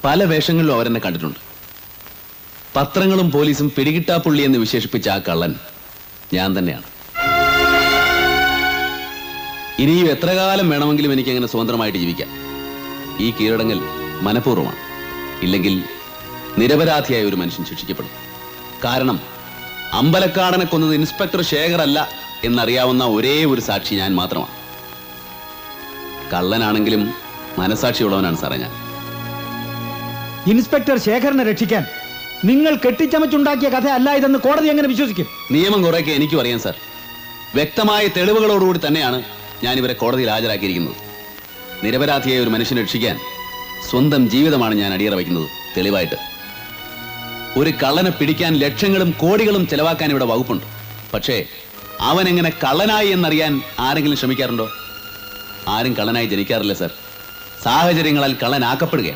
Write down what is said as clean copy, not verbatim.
പല വേഷങ്ങളിലും അവരെന്നെ കണ്ടിട്ടുണ്ട്. പത്രങ്ങളും പോലീസും പിടികിട്ടാപ്പുള്ളി എന്ന് വിശേഷിപ്പിച്ച ആ കള്ളൻ ഞാൻ തന്നെയാണ്. ഇനിയും എത്ര കാലം വേണമെങ്കിലും എനിക്ക് അങ്ങനെ സ്വതന്ത്രമായിട്ട് ജീവിക്കാം. ഈ കീഴടങ്ങൽ മനഃപൂർവ്വമാണ്. ഇല്ലെങ്കിൽ നിരപരാധിയായ ഒരു മനുഷ്യൻ ശിക്ഷിക്കപ്പെടും. കാരണം അമ്പലക്കാടനെ കൊന്നത് ഇൻസ്പെക്ടർ ശേഖർ അല്ല എന്നറിയാവുന്ന ഒരേ ഒരു സാക്ഷി ഞാൻ മാത്രമാണ്. കള്ളനാണെങ്കിലും മനസാക്ഷിയുള്ളവനാണ് സാറേ ഞാൻ. ഇൻസ്പെക്ടർ ശേഖരനെ രക്ഷിക്കാൻ നിങ്ങൾ കെട്ടിച്ചമച്ചുണ്ടാക്കിയ കഥ അല്ല ഇതെന്ന് കോടതി എങ്ങനെ വിശ്വസിക്കും? നിയമം കുറേയൊക്കെ എനിക്കും അറിയാം സാർ. വ്യക്തമായ തെളിവുകളോടുകൂടി തന്നെയാണ് ഞാൻ ഇവരെ കോടതിയിൽ ഹാജരാക്കിയിരിക്കുന്നത്. നിരപരാധിയായ ഒരു മനുഷ്യനെ രക്ഷിക്കാൻ സ്വന്തം ജീവിതമാണ് ഞാൻ അടിയറ വയ്ക്കുന്നത് തെളിവായിട്ട്. ഒരു കള്ളനെ പിടിക്കാൻ ലക്ഷങ്ങളും കോടികളും ചെലവാക്കാൻ ഇവിടെ വകുപ്പുണ്ട്. പക്ഷേ അവൻ എങ്ങനെ കള്ളനായി എന്നറിയാൻ ആരെങ്കിലും ശ്രമിക്കാറുണ്ടോ? ആരും കള്ളനായി ജനിക്കാറില്ല സാർ. സാഹചര്യങ്ങളാൽ കള്ളനാക്കപ്പെടുകയാണ്.